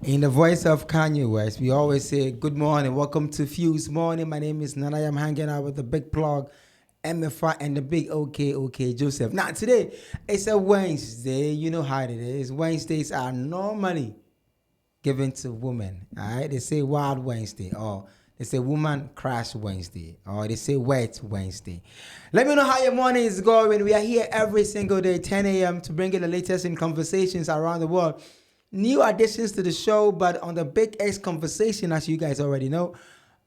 In the voice of Kanye West, we always say, good morning, welcome to Fuse Morning. My name is Nana. I'm hanging out with the big plug, MFI, and the big OK Joseph. Now, today, it's a Wednesday. You know how it is. Wednesdays are normally given to women. All right? They say Wild Wednesday, or they say Woman Crash Wednesday, or they say Wet Wednesday. Let me know how your morning is going. We are here every single day, 10 a.m., to bring you the latest in conversations around the world. New additions to the show, but on the Big X conversation, as you guys already know,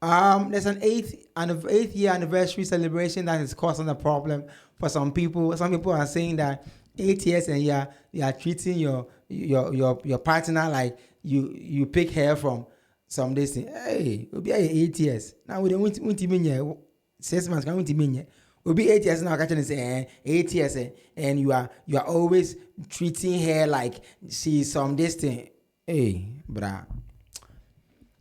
there's an eighth year anniversary celebration that is causing a problem for some people. Some people are saying that 8 years and you are treating your partner like you pick hair from some days. Hey, it'll be 8 years. Now we don't want to mean 6 months. Can't mean will be 8 years now. Catching say 8 years, and you are always treating her like she's some distance. Hey, bruh.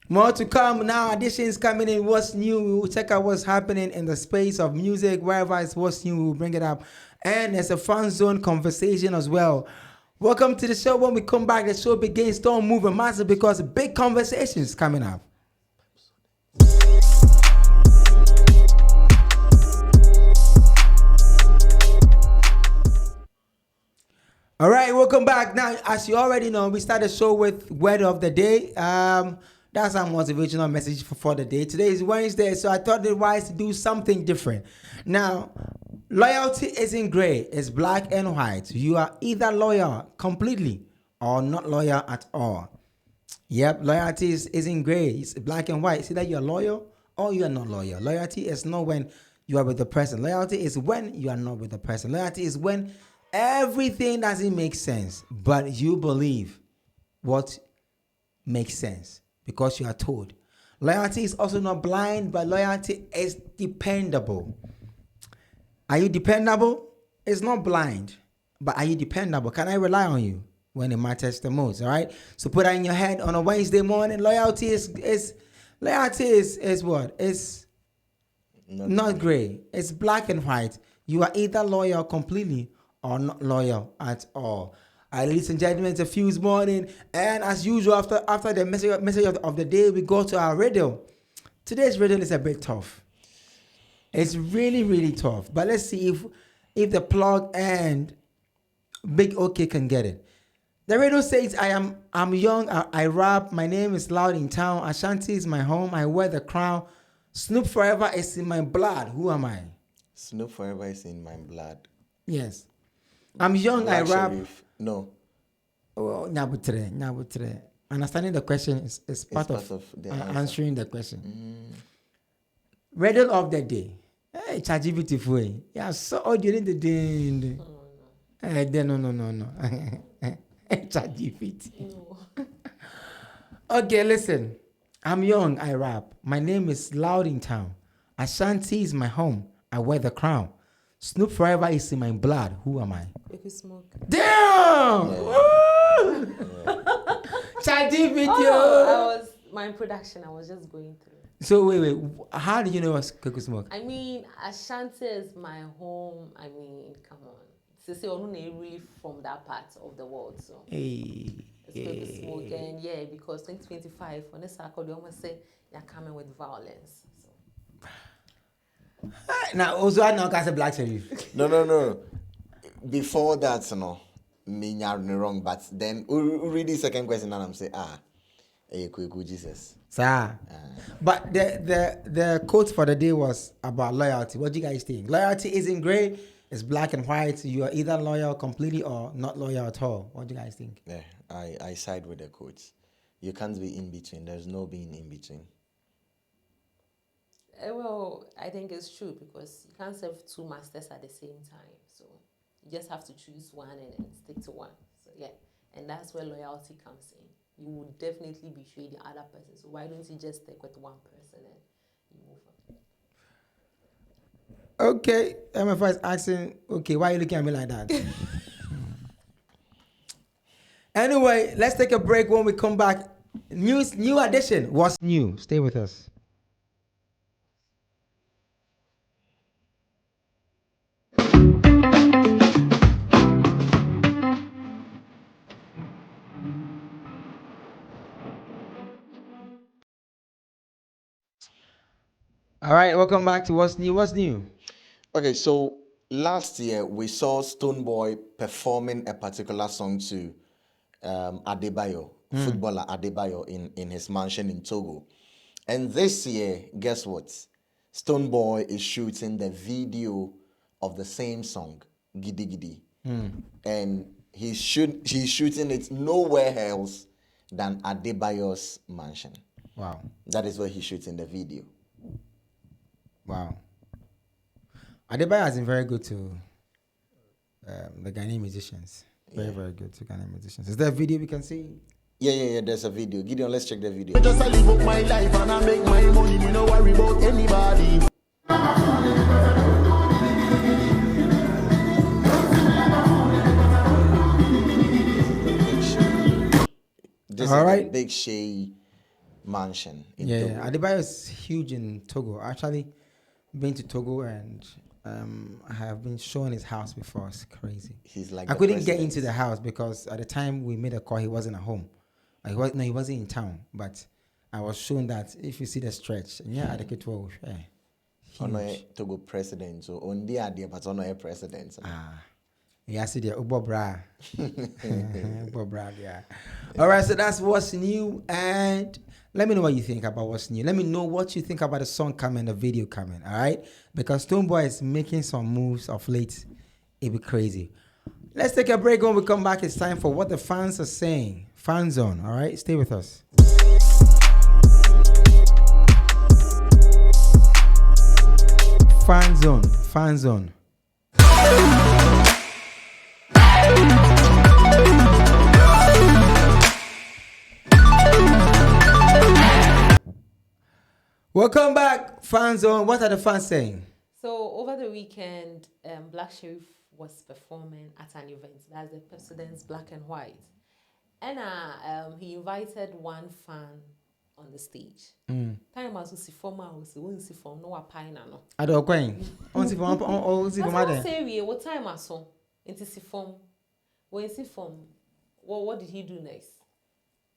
More to come now. Additions coming in. What's new? We will check out what's happening in the space of music. Wherever it's what's new, we will bring it up. And there's a fun zone conversation as well. Welcome to the show. When we come back, the show begins. Don't move a massive because big conversations coming up. All right, welcome back. Now, as you already know, we start the show with word of the day. That's our motivational message for the day. Today is Wednesday, so I thought it wise to do something different. Now, loyalty isn't gray. It's black and white. You are either loyal completely or not loyal at all. Yep, loyalty isn't gray. It's black and white. See that you're loyal or you're not loyal. Loyalty is not when you are with the person. Loyalty is when you are not with the person. Loyalty is when everything doesn't make sense, but you believe what makes sense because you are told. Loyalty is also not blind, but loyalty is dependable. Are you dependable? It's not blind, but are you dependable? Can I rely on you when it matters the most? All right. So put that in your head on a Wednesday morning. Loyalty is what? It's not gray. It's black and white. You are either loyal completely or not loyal at all. Ladies and gentlemen, it's a Fuse Morning, and as usual, after the message of the day, we go to our riddle. Today's riddle is a bit tough. It's really, really tough. But let's see if the plug and Big OK can get it. The riddle says, I'm young, I rap, my name is loud in town, Ashanti is my home, I wear the crown, Snoop forever is in my blood. Who am I? Snoop forever is in my blood. Yes. I'm young, Black I rap. Sherif. No. Oh, Nyabutre. Understanding the question is part of the answering the question. Riddle of the day. Hey, ChatGPT for you. Yeah, so audio in the day. No. ChatGPT. No. Okay, listen. I'm young, I rap. My name is loud in town. Ashanti is my home. I wear the crown. Snoop forever is in my blood. Who am I? Baby Smoke. Damn! Yeah. ChatGPT. My production, I was just going through. So wait. How do you know what's Cookie Smoke? I mean, Ashanti is my home. I mean, come on. Sisi Onuneri from that part of the world. So it's Baby Smoke. And yeah, because 2025, on this record, you almost say you're coming with violence. So. Now, also I now got a Black Sherif. No. Before that, me wrong. But then we read the second question and I'm saying, Jesus. Sir. But the quote for the day was about loyalty. What do you guys think? Loyalty isn't gray. It's black and white. You are either loyal completely or not loyal at all. What do you guys think? Yeah, I side with the coach. You can't be in between. There's no being in between. Well, I think it's true because you can't serve two masters at the same time. So you just have to choose one and stick to one. So yeah, and that's where loyalty comes in. You would definitely betray the other person. So why don't you just stick with one person and you move on? Okay, MFI is asking, okay, why are you looking at me like that? Anyway, let's take a break. When we come back, new addition. What's new? Stay with us. All right, welcome back to What's New. What's new? Okay, so last year we saw Stonebwoy performing a particular song to Adebayo, footballer Adebayo, in his mansion in Togo. And this year, guess what? Stonebwoy is shooting the video of the same song, Gidi Gidi. And he's shooting it nowhere else than Adebayo's mansion. Wow. That is where he's shooting the video. Wow. Adebayo has been very good to the Ghanaian musicians. Very, very good to Ghanaian musicians. Is there a video we can see? Yeah, there's a video. Gideon, let's check the video. Just I live up my life and I make my money. Me no worry about anybody. This All is right. the Big Shay mansion in Yeah, Togo. Adebayo is huge in Togo. I actually been to Togo and I have been shown his house before. It's crazy. He's like I the couldn't get president. into the house because at the time we made a call, he wasn't at home. He wasn't in town. But I was shown that if you see the stretch, yeah, adequate will Ono huge. ye Togo president. So on the idea, but ono ye president. Yeah, see there, Ubo Bra. Ubo Bra, yeah. All right, so that's what's new. And let me know what you think about what's new. Let me know what you think about the song coming, the video coming, all right? Because Stonebwoy is making some moves of late. It'll be crazy. Let's take a break. When we come back, it's time for what the fans are saying. Fan Zone, all right? Stay with us. Fan Zone, Fan Zone. Welcome back, Fan Zone. What are the fans saying? So over the weekend, Black Sherif was performing at an event. That's the President's Black and White. And he invited one fan on the stage. Time as we see from house, we won't see from no pine no. I don't going. On see from That's say we what time I saw into see from when see from what did he do next?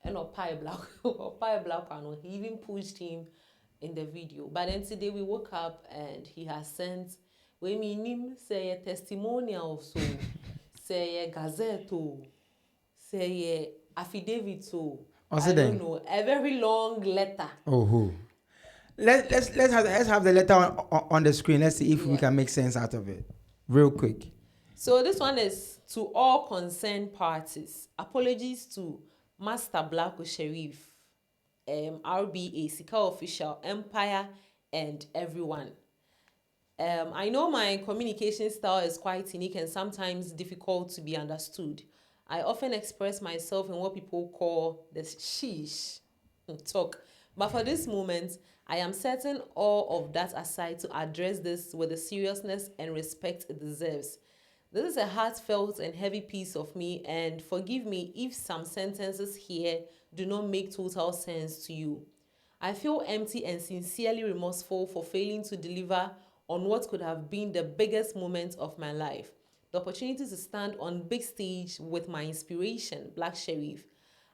And or pie black and he even pushed him in the video. But then today we woke up and he has sent when me name say a testimonial so say a gazette say a affidavit so I don't know, a very long letter. Oh, who? Let's have the letter on the screen. Let's see if we can make sense out of it, real quick. So this one is to all concerned parties. Apologies to Master Black Sherif, RBA, Sika Official, Empire, and everyone. I know my communication style is quite unique and sometimes difficult to be understood. I often express myself in what people call the sheesh talk. But for this moment, I am setting all of that aside to address this with the seriousness and respect it deserves. This is a heartfelt and heavy piece of me, and forgive me if some sentences here do not make total sense to you. I feel empty and sincerely remorseful for failing to deliver on what could have been the biggest moment of my life. The opportunity to stand on big stage with my inspiration, Black Sherif.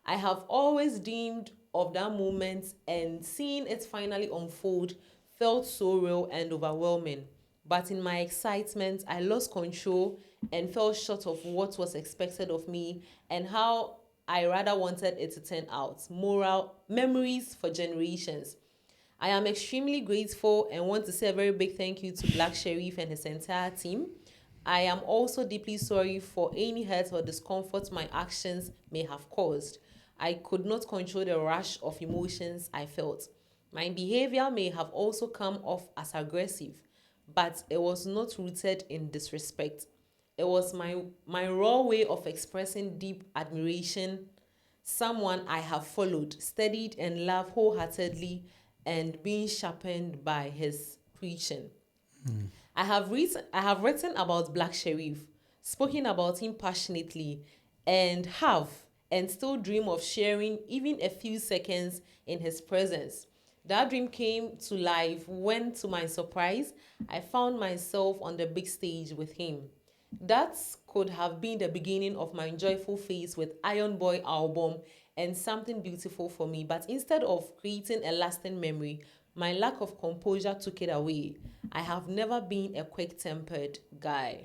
I have always dreamed of that moment, and seeing it finally unfold felt so real and overwhelming. But in my excitement, I lost control and fell short of what was expected of me and how I rather wanted it to turn out. Moral memories for generations. I am extremely grateful and want to say a very big thank you to Black Sherif and his entire team. I am also deeply sorry for any hurt or discomfort my actions may have caused. I could not control the rush of emotions I felt. My behavior may have also come off as aggressive, but it was not rooted in disrespect. It was my raw way of expressing deep admiration, someone I have followed, studied, and loved wholeheartedly, and being sharpened by his preaching. I have written about Black Sherif, spoken about him passionately, and still dream of sharing even a few seconds in his presence. That dream came to life when, to my surprise, I found myself on the big stage with him. That could have been the beginning of my joyful phase with Iron Boy album and something beautiful for me. But instead of creating a lasting memory, My lack of composure took it away. I have never been a quick-tempered guy.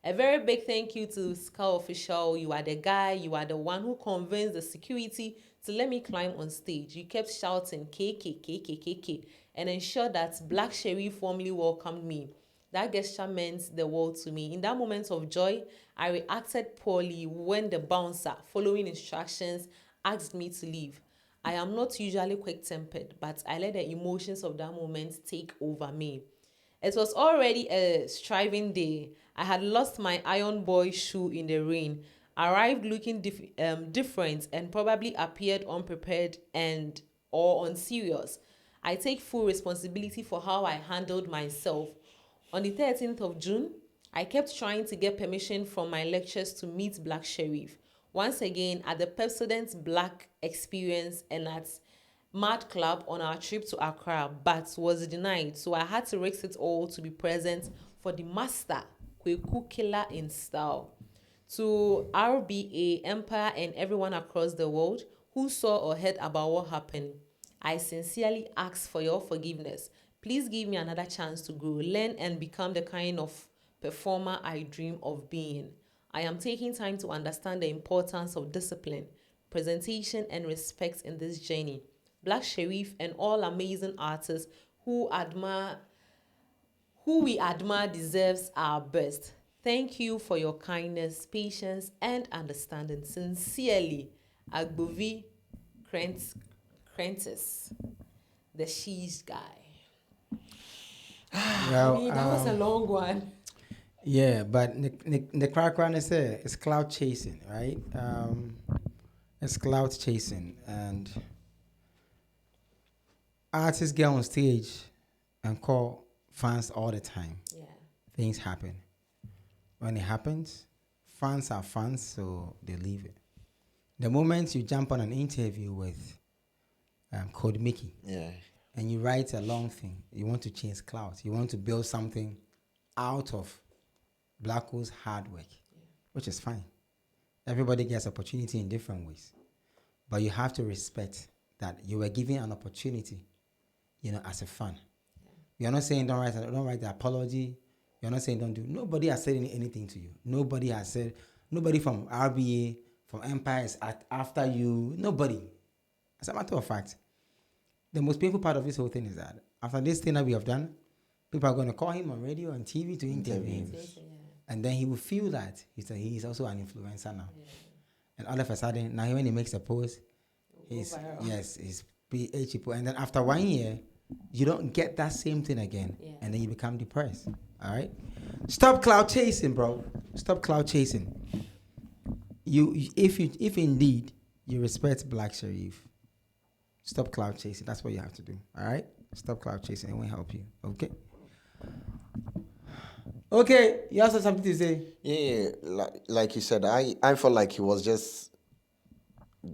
A very big thank you to Scar Official. You are the guy. You are the one who convinced the security to let me climb on stage. You kept shouting KK, KK, KK, and ensured that Black Sherif warmly welcomed me. That gesture meant the world to me. In that moment of joy, I reacted poorly when the bouncer, following instructions, asked me to leave. I am not usually quick-tempered, but I let the emotions of that moment take over me. It was already a striving day. I had lost my Iron Boy shoe in the rain, arrived looking different, and probably appeared unprepared and or unserious. I take full responsibility for how I handled myself. On the 13th of June, I kept trying to get permission from my lectures to meet Black Sherif. Once again, at the Pepsodent Black Experience and at Mad Club on our trip to Accra, but was denied, so I had to risk it all to be present for the master, Kweku Killer in style. To RBA, Empire, and everyone across the world who saw or heard about what happened, I sincerely ask for your forgiveness. Please give me another chance to grow, learn, and become the kind of performer I dream of being. I am taking time to understand the importance of discipline, presentation, and respect in this journey. Black Sherif and all amazing artists who we admire deserves our best. Thank you for your kindness, patience, and understanding. Sincerely, Agbovi Krentis, the Sheesh guy. Well, That was a long one. yeah, but the crack one is there. It's cloud chasing, right? It's cloud chasing, and artists get on stage and call fans all the time. Yeah. Things happen. When it happens, fans are fans, so they leave it. The moment you jump on an interview with Code Mickey, Yeah. and you write a long thing, you want to change clouds, you want to build something out of Blacko's hard work, which is fine. Everybody gets opportunity in different ways. But you have to respect that you were given an opportunity, as a fan. You're not saying don't write the apology. You're not saying don't do. Nobody has said anything to you. Nobody from RBA, from Empire is after you. Nobody. As a matter of fact, the most painful part of this whole thing is that after this thing that we have done, people are going to call him on radio and TV to interview him. And then he will feel that he's also an influencer now. Yeah. And all of a sudden, now when he makes a post, he's people. And then after 1 year, you don't get that same thing again. Yeah. And then you become depressed. All right? Stop cloud chasing, bro. Stop cloud chasing. If indeed you respect Black Sherif, stop cloud chasing. That's what you have to do. All right? Stop cloud chasing. It won't help you. Okay? Okay, you also have something to say? Yeah, like you said, I felt like he was just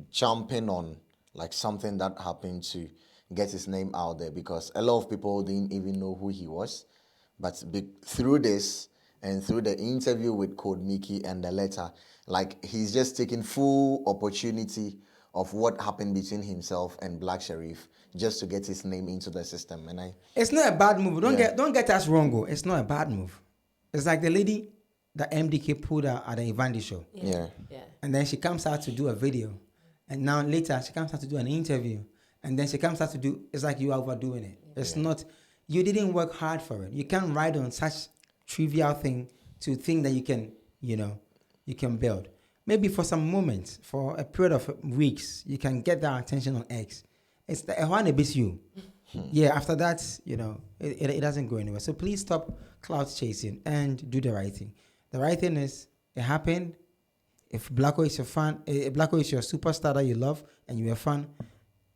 jumping on like something that happened to get his name out there, because a lot of people didn't even know who he was. But through this and through the interview with Code Mickey and the letter, like he's just taking full opportunity of what happened between himself and Black Sherif just to get his name into the system. And it's not a bad move. Don't get us wrong. It's not a bad move. It's like the lady that MDK pulled out at the Ivandi show. Yeah. And then she comes out to do a video. And now later she comes out to do an interview. And then she comes out to do, it's like you are overdoing it. It's not, you didn't work hard for it. You can't ride on such trivial thing to think that you can, you can build. Maybe for some moments, for a period of weeks, you can get that attention on X. It's the one bit you. Yeah, after that, it doesn't go anywhere. So please stop cloud chasing and do the right thing. The right thing is, it happened. If Blacko is your fan, if Blacko is your superstar that you love and you're a fan,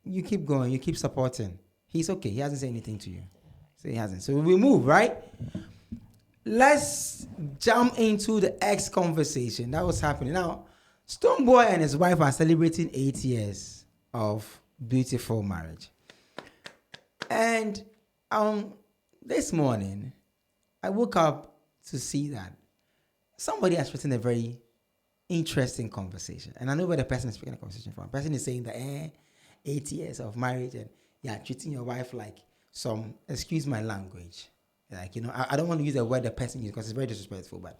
you keep going, you keep supporting. He's okay. He hasn't said anything to you. So he hasn't. So we move, right? Let's jump into the X conversation. That was happening. Now, Stonebwoy and his wife are celebrating 8 years of beautiful marriage. And this morning, I woke up to see that somebody has written a very interesting conversation. And I know where the person is speaking the conversation from. The person is saying that 8 years of marriage and you're treating your wife like some, excuse my language, like, you know, I don't want to use the word the person used because it's very disrespectful, but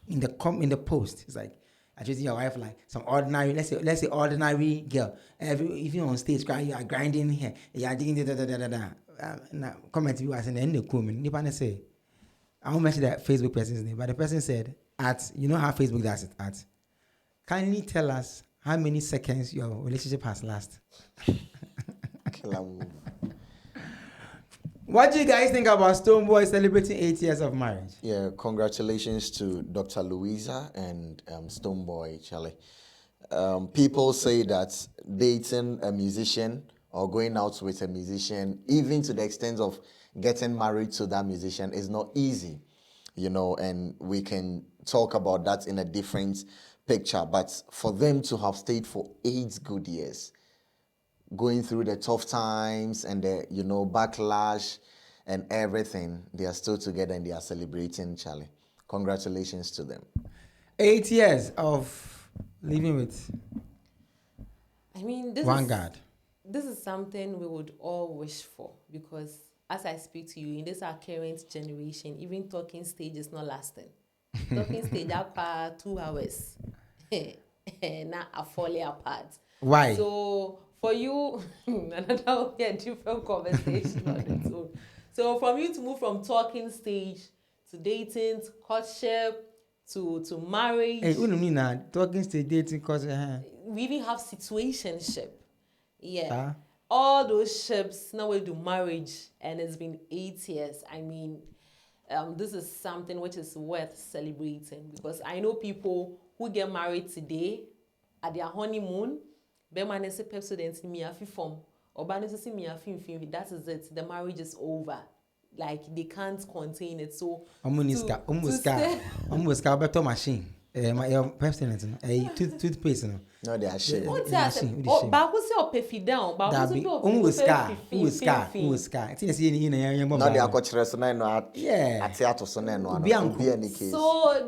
in the post, it's like, I treat your wife like some ordinary, let's say ordinary girl. If you're on stage, you are grinding here, you are doing da. Now, comment you as in the end of the comment, you say, I won't mention that Facebook person's name, but the person said, you know how Facebook does it, kindly tell us how many seconds your relationship has lasted. What do you guys think about Stonebwoy celebrating 8 years of marriage? Yeah, congratulations to Dr. Louisa and Stonebwoy, Charlie. People say that dating a musician or going out with a musician, even to the extent of getting married to that musician, is not easy, you know, and we can talk about that in a different picture. But for them to have stayed for 8 good years, going through the tough times and the, you know, backlash and everything, they are still together and they are celebrating, Charlie. Congratulations to them. 8 years of living with I mean, one God. This is something we would all wish for, because as I speak to you, in this our current generation, even talking stage is not lasting. Talking stage up 2 hours. Now are falling apart. Why? So for you, another will be a different conversation on its own. So from you to move from talking stage to dating, to courtship, to marriage. Hey, what do you mean now? Talking stage, dating, cause we even have situationship. Yeah. Huh? All those ships, now we do marriage, and it's been 8 years. I mean, this is something which is worth celebrating, because I know people who get married today at their honeymoon, that is it. The marriage is over. Like, they can't contain it. So almost better machine. My president, toothpaste. No, they are sharing. What's that? No, they are cultural, so no, yeah. So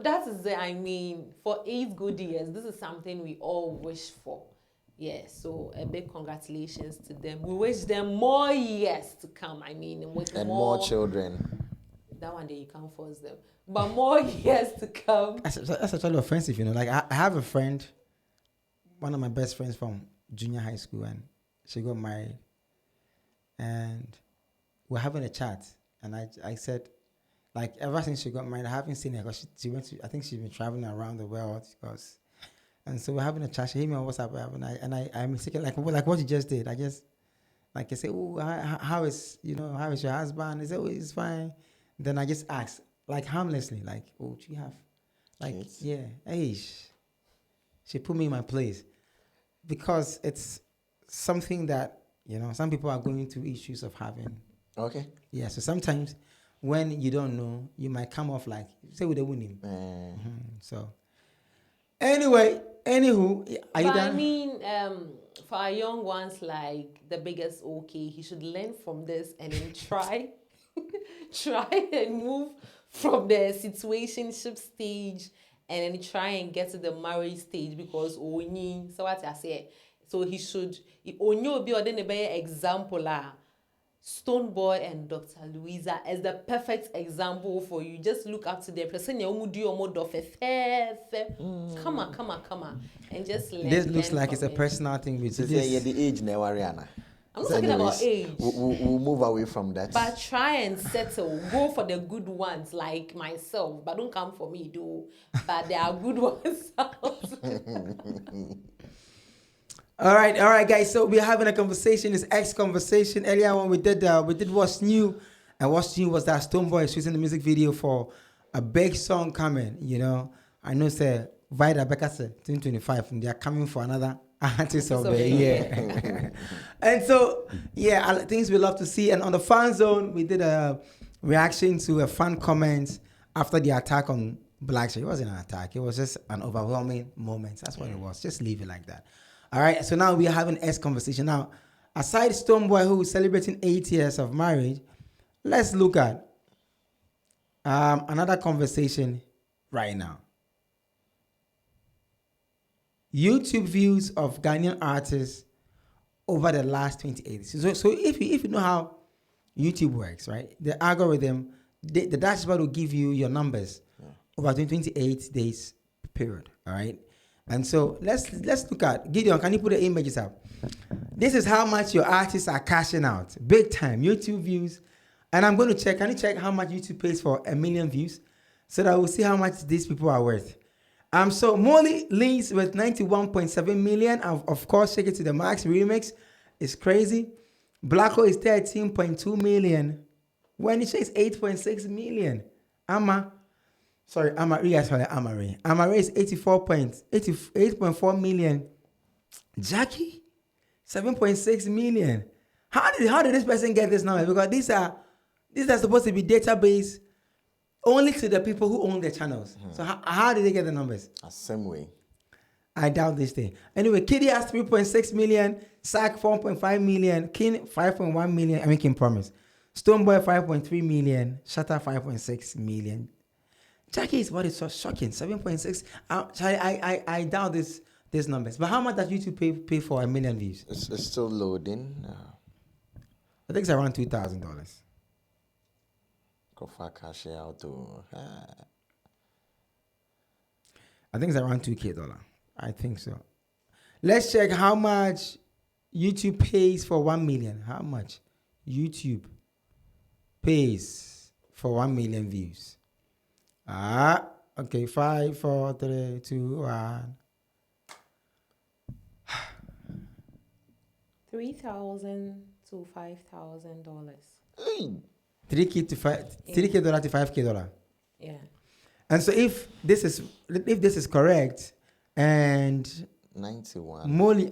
that is it. I mean, for 8 good years, this is something we all wish for. Yeah, so a big congratulations to them. We wish them more years to come. I mean, with and more children. That one day you can't force them, but more years to come. That's actually offensive, you know. Like, I have a friend, one of my best friends from junior high school, and she got married, and we're having a chat, and I said, like, ever since she got married, I haven't seen her, because she went to, I think she's been traveling around the world, because. And so we're having a chat. She hit me on WhatsApp, and I'm mistaken, like what you just did. I just, like, I say, oh, how is your husband? He said, oh, it's fine. Then I just asked, like, harmlessly, like, oh, do you have, like, kids? Yeah, hey, she put me in my place, because it's something that, you know, some people are going through issues of having. Okay. Yeah, so sometimes when you don't know, you might come off like, say with a winning. So. Anyway, anywho, are you done? I mean, for our young ones, like the biggest he should learn from this and then try and move from the situationship stage and then try and get to the marriage stage, because so what I say, so he should only be an example. Stonebwoy and Dr. Louisa is the perfect example for you. Just look up to them. Come on. And just learn. This looks like it's a personal thing with this. Yeah, the age now, Ariana. I'm not talking about age. We'll move away from that. But try and settle. Go for the good ones, like myself. But don't come for me, though. But there are good ones out. All right, guys. So we're having a conversation. It's X conversation. Earlier when we did What's New, and What's New was that Stonebwoy is shooting the music video for a big song coming. You know, I know, say Vida Becca said 2025, and they are coming for another artist of the year. And so, yeah, things we love to see. And on the fan zone, we did a reaction to a fan comment after the attack on Black Sherif. It wasn't an attack. It was just an overwhelming moment. That's what it was. Just leave it like that. All right, so now we are having S conversation. Now, aside Stonebwoy, who is celebrating 8 years of marriage, let's look at another conversation right now. YouTube views of Ghanaian artists over the last 28 years. So if you know how YouTube works, right? The algorithm, the dashboard will give you your numbers over 28 days period. All right. And so let's look at Gideon. Can you put the images up? This is how much your artists are cashing out. Big time. YouTube views. And I'm going to check. Can you check how much YouTube pays for 1 million views? So that we'll see how much these people are worth. So Molly leads with 91.7 million. Of course, Shake It to the Max remix is crazy. Blacko is 13.2 million. Wendy Shea is 8.6 million. Amare is 88.4 million. Jackie, 7.6 million. How did this person get this number? Because these are supposed to be database only to the people who own their channels. So how did they get the numbers? Same way. I doubt this thing. Anyway, Kiddy has 3.6 million, Sack 4.5 million, King 5.1 million. I mean King Promise. Stonebwoy 5.3 million, Shatter 5.6 million. Jackie is what is so shocking, 7.6. I doubt these numbers. But how much does YouTube pay for 1 million views? It's still loading. I think it's around $2,000. Go for cash out to. I think it's around $2,000. I think so. Let's check how much YouTube pays for 1 million. How much YouTube pays for 1 million views? Okay. 5, 4, 3, 2, 1. $3,000 to $5,000. $3K to $5K. Yeah. And so if this is correct, and 91.7 Molly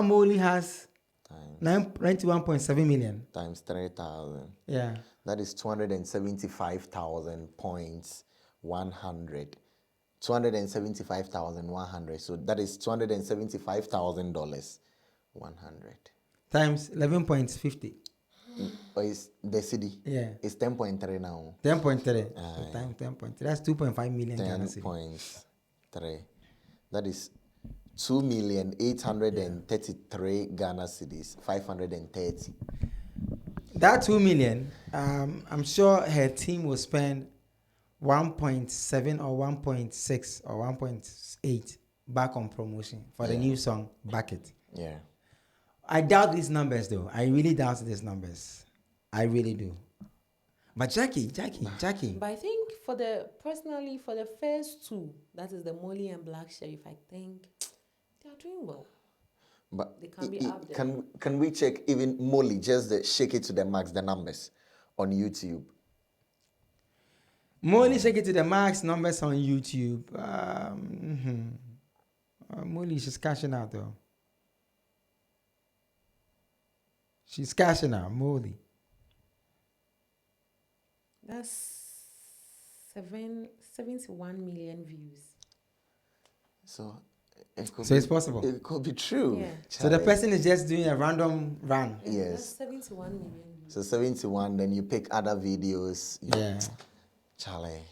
Molly has times 91.7 million times 3,000. Yeah. That is 275,100. 275,100. So that is $275,000. 100 times 11.50. Or is the city? Yeah. It's 10.3 now. 10.3. So times 10.3. That's 2.5 million Ghana cedi. 10.3. That is 2,833 Ghana cedis. 530. That 2 million, I'm sure her team will spend 1.7 or 1.6 or 1.8 back on promotion for the new song Back It. Yeah. I doubt these numbers though. I really doubt these numbers. I really do. But Jackie. But I think for the first two, that is the Molly and Black Sherif, I think they are doing well. But they can be up there. Can we check even Molly, just the Shake It to the Max, the numbers on YouTube? Molly Shake It to the Max numbers on YouTube. Molly, she's cashing out though. She's cashing out, Molly. That's 71 million views. So it's possible. It could be true. Yeah. So the person is just doing a random run. Yes. That's 71 million views. So 71, then you pick other videos. Yeah. Charlie.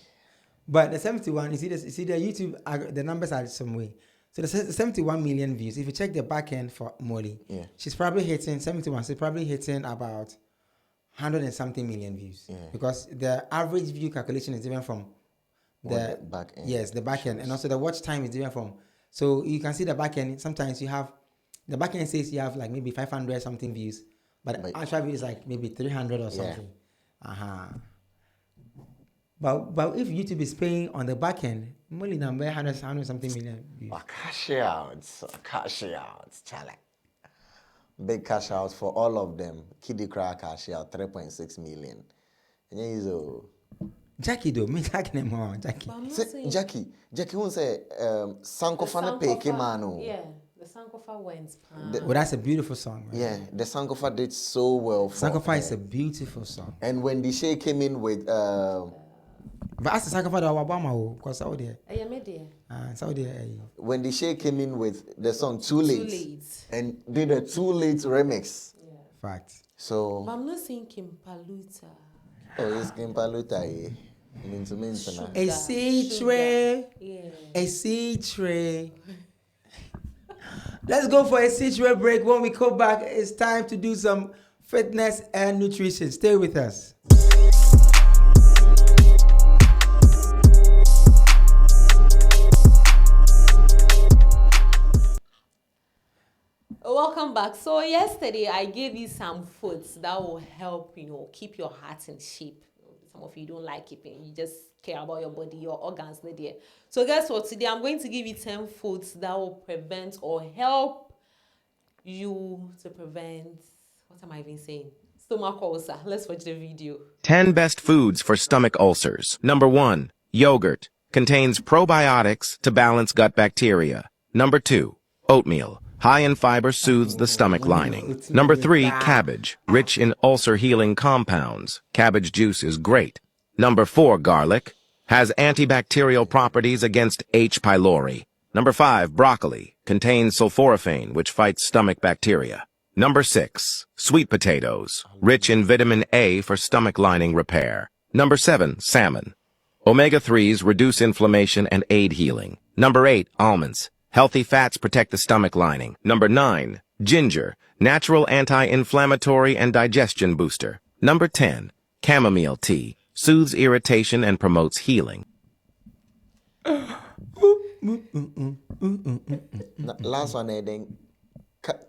But the 71, you see the YouTube, the numbers are some way. So the 71 million views, if you check the back end for Molly, she's probably hitting 71. She's probably hitting about 100 and something million views. Yeah. Because the average view calculation is different from the back end. Yes, the back end. And also the watch time is different from. So you can see the back end. Sometimes you have, the back end says you have like maybe 500 something views. But actual view is like maybe 300 or something. But if YouTube is paying on the back end, Molly number 100 something million views. Cash outs, Charlie. Big cash outs for all of them. Kiddie Crack cash out 3.6 million. And Jackie though, me Jackie more Jackie. Jackie won't say Sankofa peke mano. Yeah, the Sankofa went. Well, that's a beautiful song. Right? Yeah, the Sankofa did so well. Sankofa is a beautiful song. And when the Shay came in with but as the Sankofa that Obama because Saudi. Saudi. When the Shay came in with the song Too Late. And did a Too Late remix. Yeah. Fact. So but I'm not saying Kimpaluta. Oh, it's Kimpaluta. A seed tray. Yeah. A seed tray. Let's go for a seed tray break. When we come back, it's time to do some fitness, and nutrition. Stay with us. Welcome back. So yesterday I gave you some foods that will help, keep your heart in shape. Some of you don't like keeping, you just care about your body, your organs, there. So guess what? Today I'm going to give you 10 foods that will prevent or help you to prevent, what am I even saying? Stomach ulcer. Let's watch the video. 10 best foods for stomach ulcers. Number 1. Yogurt. Contains probiotics to balance gut bacteria. Number 2. Oatmeal. High in fiber, soothes the stomach lining. Number 3. Cabbage. Rich in ulcer-healing compounds. Cabbage juice is great. Number 4. Garlic. Has antibacterial properties against H. pylori. Number 5. Broccoli. Contains sulforaphane, which fights stomach bacteria. Number 6. Sweet potatoes. Rich in vitamin A for stomach lining repair. Number 7. Salmon. Omega-3s reduce inflammation and aid healing. Number 8. Almonds. Healthy fats protect the stomach lining. Number 9. Ginger. Natural anti-inflammatory and digestion booster. Number 10. Chamomile tea. Soothes irritation and promotes healing. Last one, then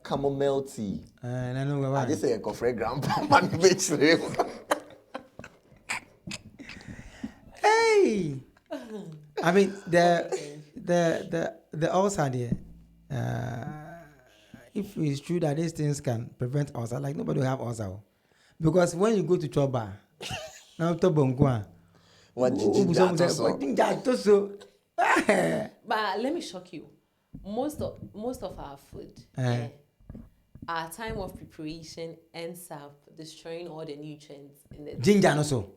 chamomile tea. I just say a coffee grandpa man bitch. Hey, I mean the ulcer there. If it's true that these things can prevent ulcer, like nobody will have ulcer, because when you go to trouble, now to bongwa. What But let me shock you. Most of our food, our time of preparation ends up destroying all the nutrients in the ginger also.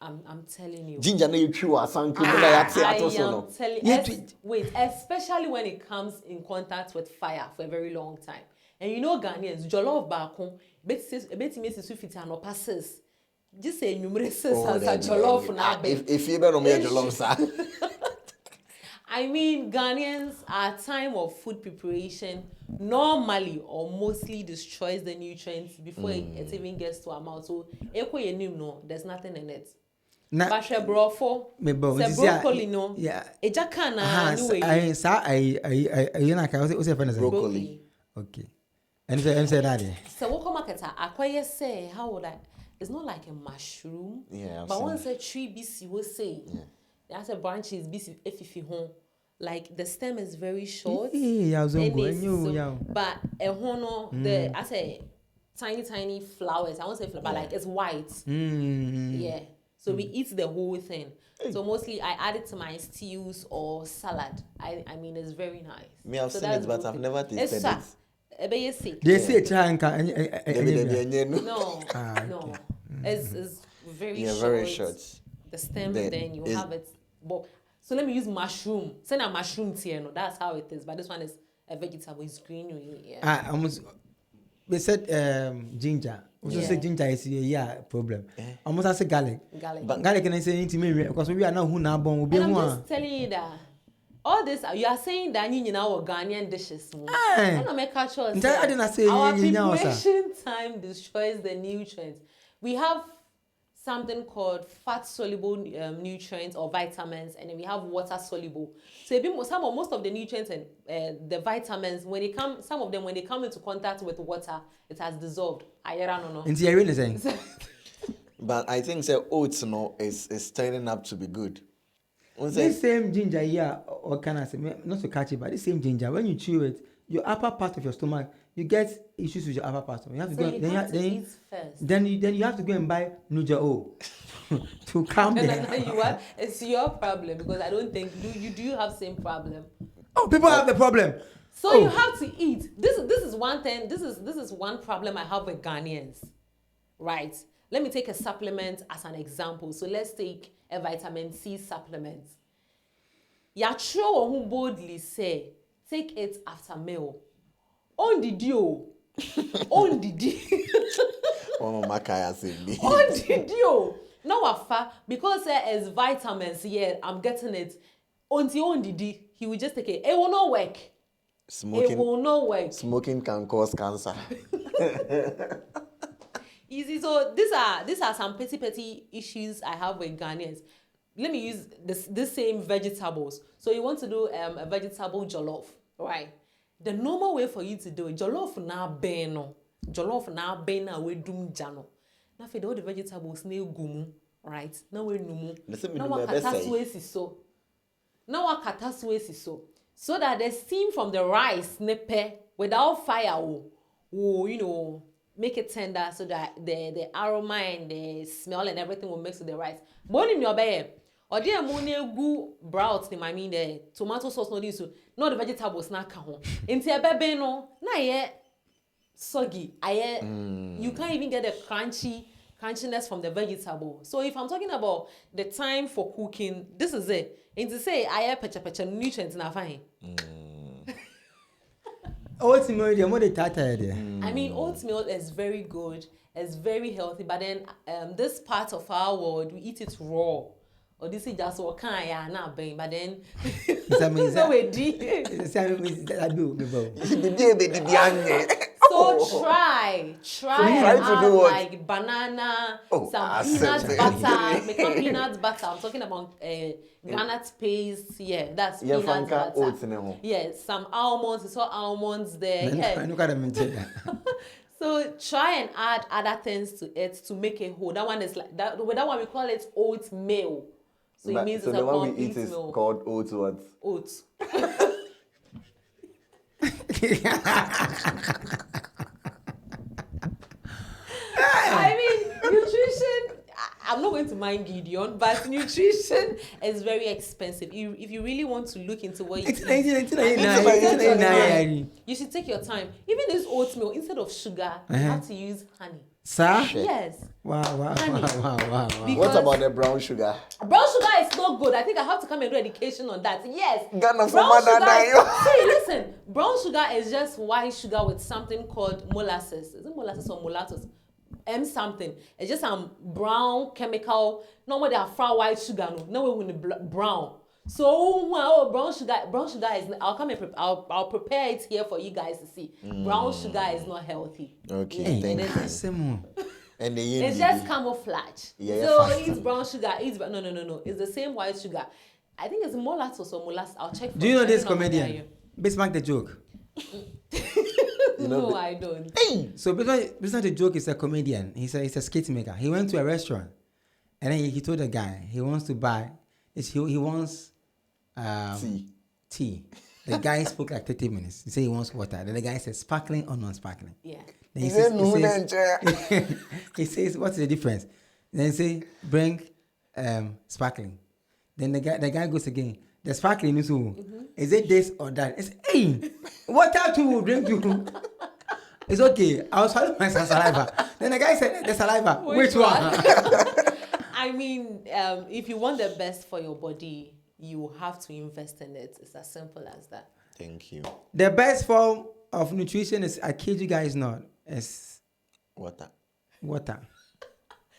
I'm telling you. Ginger no you chew or something. I am telling you. Wait, especially when it comes in contact with fire for a very long time. And Ghanaians, jollof bakon, bet me sufiti and passes. Just say numerous as a jollof now. If you better make jollof, sir. I mean, Ghanaians, our time of food preparation normally or mostly destroys the nutrients before it even gets to our mouth. So, there's nothing in it. But brofo, broccoli, no. Yeah. Broccoli. Okay. And say that. So, what market I say, how would I? It's not like a mushroom. Yeah. But once a tree BC will say, there's a branch is BC if home. Like the stem is very short. But a hono, I say tiny flowers. I won't say flower, but like it's white. Yeah. So we eat the whole thing. So mostly I add it to my stews or salad. I mean it's very nice. Me I've seen it, but I've never tasted it. They say No. It's very short. Very short. The stem, then you have it. But so let me use mushroom. Say a mushroom tea, no, that's how it is. But this one is a vegetable, it's green. Yeah. Almost. They said ginger. Also say ginger is a problem. Almost I say garlic. But garlic can I say into me because we are now who now born. I'm just telling you that all this you are saying that you know Ghanaian dishes. I don't make a choice. Our preparation time destroys the nutrients. We have something called fat-soluble nutrients or vitamins, and then we have water-soluble. So most of the nutrients and the vitamins, when they come into contact with water, it has dissolved. But I think oats is turning up to be good. This same ginger here, or can I say, not to catch it, but this same ginger, when you chew it, your upper part of your stomach, you get issues with your upper part. You have to then you have to go and buy Nuja-O to calm down. It's your problem because I don't think do you have same problem? Oh, people have the problem. So you have to eat. This is one thing. This is one problem I have with Ghanaians, right? Let me take a supplement as an example. So let's take a vitamin C supplement. Yatro who boldly say take it after meal. On the deal. On the deal. On the deal. No afa because there is vitamins here. I'm getting it. On the deal. He will just take it. It will not work. It will not work. Smoking can cause cancer. Easy. So these are some petty issues I have with Ghanaians. Let me use this same vegetables. So you want to do a vegetable jollof, right? The normal way for you to do it, jollof na beno, we dum jano. Now for all the vegetables ne gumu, right? Now we numu. Now what kataswe so. Now what kataswe so. So that the steam from the rice nepe without fire will make it tender so that the aroma and the smell and everything will mix with the rice. But in your bed, or the ammonia goo brought I mean the tomato sauce no this not the vegetables na kahon. Into a bebe no na yet soggy. You can't even get the crunchiness from the vegetable. So if I'm talking about the time for cooking, this is it. And to say I pecha nutrients na fine. Oatmeal, the more they tata there. I mean, oatmeal is very good. It's very healthy. But then, this part of our world, we eat it raw. Or this is just what kind of not being. But then, so we So try to do what? like banana, some accept peanut butter. Make up peanut butter. I'm talking about granite paste. Yeah, that's peanut butter. Yeah, some almonds. You saw almonds there. Yeah. Look at them that. So try and add other things to it to make it whole. That one is like that. With that one we call it oatmeal. So it means so it's the a one we complete eat is meal. called oats what? Oats. I mean, nutrition, I'm not going to mind Gideon, but nutrition is very expensive. If you really want to look into what you eat, you should take your time. Even this oatmeal, instead of sugar, you have to use honey. Sir? Yes. Wow. Because What about the brown sugar? brown sugar is not good. I think I have to come and do education on that. Yes. Ghana Brown for sugar. See, listen. Brown sugar is just white sugar with something called molasses. Is it molasses or mulattoes? Something. It's just some brown chemical. Normally they are fried white sugar. No way with the brown. So brown sugar is. I'll come and I'll prepare it here for you guys to see. Brown sugar is not healthy. Okay, thank you. And it's just camouflage. Yeah, so it's brown sugar. No. It's the same white sugar. I think it's molasses or molasses. I'll check. Do you know this comedian? Bismarck the Joke. No, I don't. So Bismarck the Joke is a comedian. He's a skit maker. He went to a restaurant and then he told the guy he wants to buy. He wants tea. The guy spoke like 30 minutes. He said he wants water. Then the guy said sparkling or non-sparkling. Yeah. Then he says, what's the difference? Then he say, bring sparkling. Then the guy goes again. The sparkling is is it this or that? It's hey, water to drink you. It's okay. I'll swallow my saliva. Then the guy said, the saliva. Which one? I mean, if you want the best for your body, you have to invest in it. It's as simple as that. Thank you. The best form of nutrition is, I kid you guys not, is Water.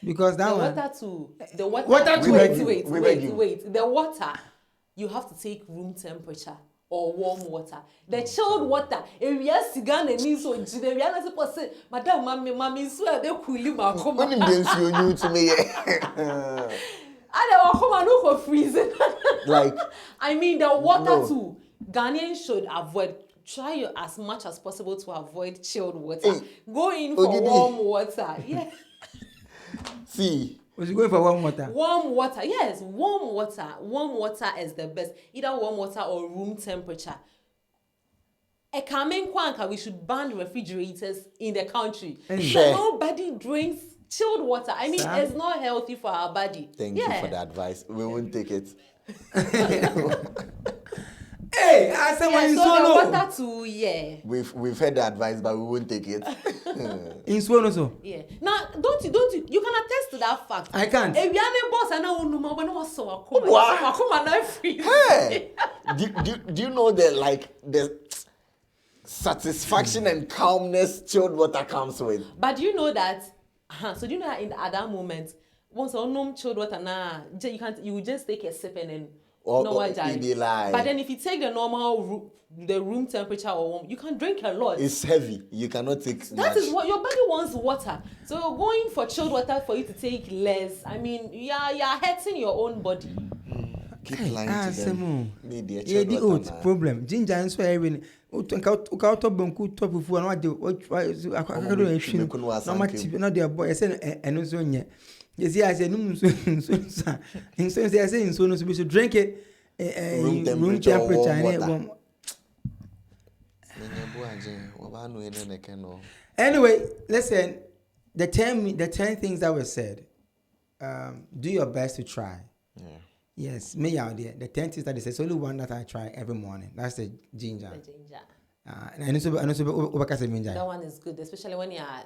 Because that the water. Wait. The water, you have to take room temperature or warm water. The chilled water, if you have cigar and means so, if you are supposed to say, Madam, mommy, swear they cool my come. When you new to me. I don't come for freezing. Like, I mean, the water too. Ghanaians should try as much as possible to avoid chilled water. Go in for warm water. Yeah. See. Was you going for warm water? Warm water, yes, warm water. Warm water is the best. Either warm water or room temperature. We should ban refrigerators in the country. Sure. Nobody drinks chilled water. I mean, it's not healthy for our body. Thank you for the advice. We won't take it. Hey, I said when you the water too, yeah. We've heard the advice, but we won't take it. In Sweden also. Yeah. Now, don't you? You can attest to that fact. I can't. If you are boss, I know when was so Hey, do you know that the satisfaction and calmness chilled water comes with? But do you know that? So do you know that in the other moment, once chilled water, you will just take a sip and then It be like, but then if you take the normal the room temperature or warm, you can drink a lot. it's heavy. You cannot take That much. is what your body wants, water. So you're going for chilled water for you to take less. I mean, you're hurting your own body. Keep lying to them. Need their Yeah, the children old now. problem. Ginger and so everything. Uka to banku top of one. What do I do? No matter not their boy. I said and also nye. You see, I said no. So I say so no. So drink it. Room Room temperature or temperature. warm Anyway, listen. The 10 things that were said. Do your best to try. Yeah. Yes, me out there. The 10 things that they say. It's only one that I try every morning. That's the ginger. The ginger. And also That one is good, especially when you are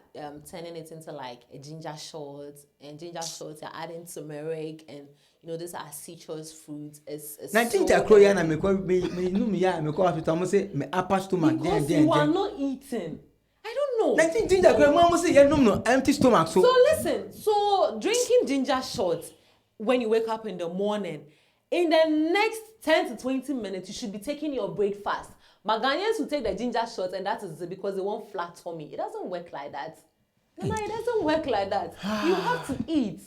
turning it into like a ginger shot. And ginger shots, you're adding turmeric, and these are citrus fruits. It's now ginger crow ya na me hospital mo say me upper stomach because you are not eating. I don't know. Now ginger crow mo say you no empty stomach so. So listen, drinking ginger shots when you wake up in the morning, in the next 10 to 20 minutes, you should be taking your breakfast. Ghanaians will take the ginger shots, and that is because they want flat tummy. It doesn't work like that. No, it doesn't work like that. You have to eat.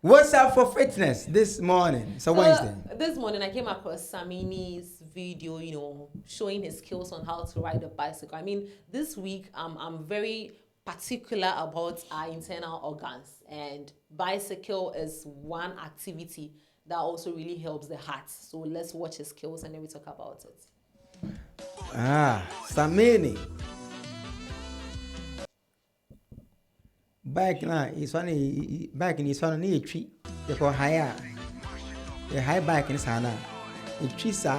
What's up for fitness this morning? So Wednesday. This morning I came across Samini's video, showing his skills on how to ride a bicycle. I mean, this week I'm very particular about our internal organs, and bicycle is one activity that also really helps the heart. So let's watch his skills and then we talk about it. Samini. Back now, it's funny. Back in his funny a tree. They call higher. The high back in Sana. A tree time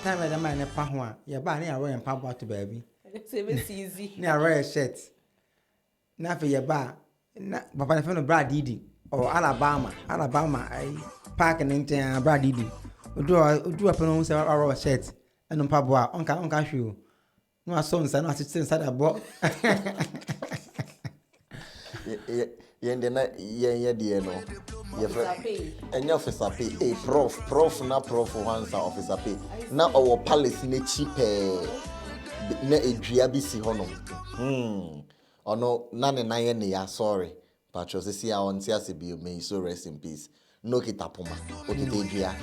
at the man a pahua. Your body are wearing papa to baby. It's easy. Near wear a shirt. Now for your bar. Papa, I found a Brad Didi or Alabama. I park and enter Brad Didi. Do up on our shirt and on Pabua, on shoe. No, sons are not inside a box. And your officer pay. Prof, na prof once officer pay. Now our palace ne cheap na edua bi si hono. Ono na ne nan ye ne ya sorry. Patro se si a on ti asebio may so rest in peace. No kitapoma. Okite edua.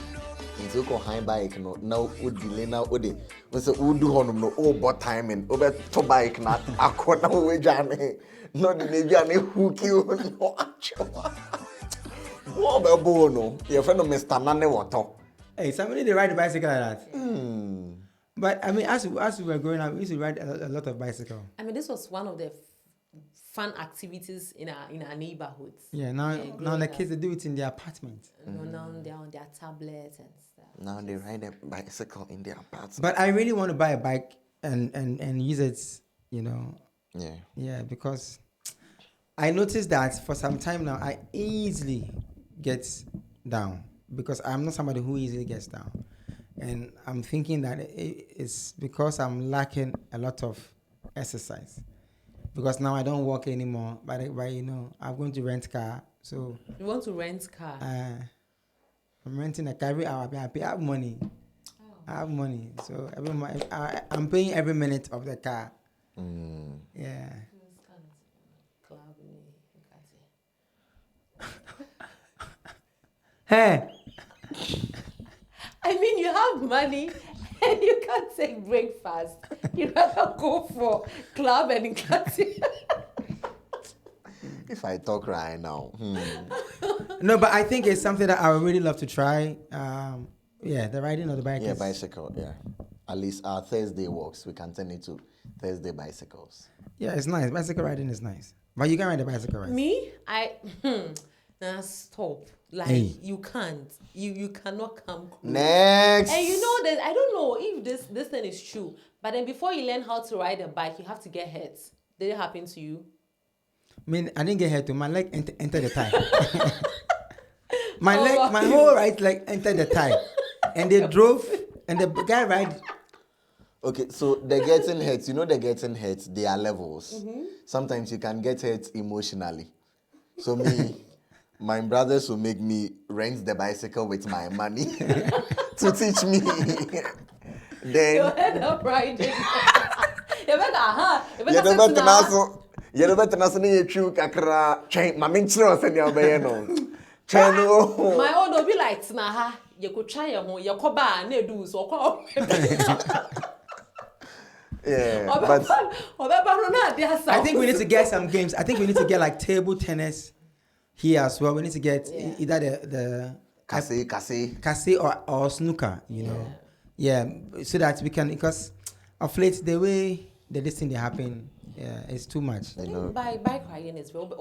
Into ko high bike no now would delay now ode. We say we do honum no but timing. Over to bike na akona we jane. No the jane hook you no actual. What about bono? Your friend Mr. Nane Wato. Hey, somebody they ride a bicycle like that. But I mean, as we were growing up, we used to ride a lot of bicycle. I mean, this was one of the fun activities in our neighborhoods. Yeah, now the kids they do it in their apartment. Now they're on their tablets and stuff. Now they ride a bicycle in their apartment. But I really want to buy a bike and use it, Yeah. Yeah, because I noticed that for some time now I easily get down because I'm not somebody who easily gets down. And I'm thinking that it's because I'm lacking a lot of exercise. Because now I don't walk anymore, but I'm going to rent car. So you want to rent car? I'm renting a car every hour. I have money. I have money. So every month I'm paying every minute of the car. Yeah. Hey. I mean, you have money and you can't take breakfast. You rather go for club and Nkati. If I talk right now. No, but I think it's something that I would really love to try. The riding of the bike. Yeah, bicycle, yeah. At least our Thursday walks, we can turn it to Thursday bicycles. Yeah, it's nice. Bicycle riding is nice. But you can ride a bicycle, right? Me? Nah, stop. Like, hey. You can't. You cannot come close. Next. And you know that, I don't know if this thing is true, but then before you learn how to ride a bike, you have to get hurt. Did it happen to you? I mean, I didn't get hurt. My leg entered the tire. My whole right leg entered the tire. And they drove, and the guy ride. Okay, so they're getting hurt. They're getting hurt. There are levels. Sometimes you can get hurt emotionally. So me, My brothers will make me rent the bicycle with my money to teach me. Then You end up riding. You better, you don't better not say you kakra train my mentor send you obey no. Train no. my own will be like snaha. You could try your home, your coba, ne do so call. Yeah, but I think we need to get some games. I think we need to get like table tennis here as well. We need to get either the Kase or snooker, you know. Yeah, so that we can, because of late the way this thing they happen, it's too much. I know. By crying is well,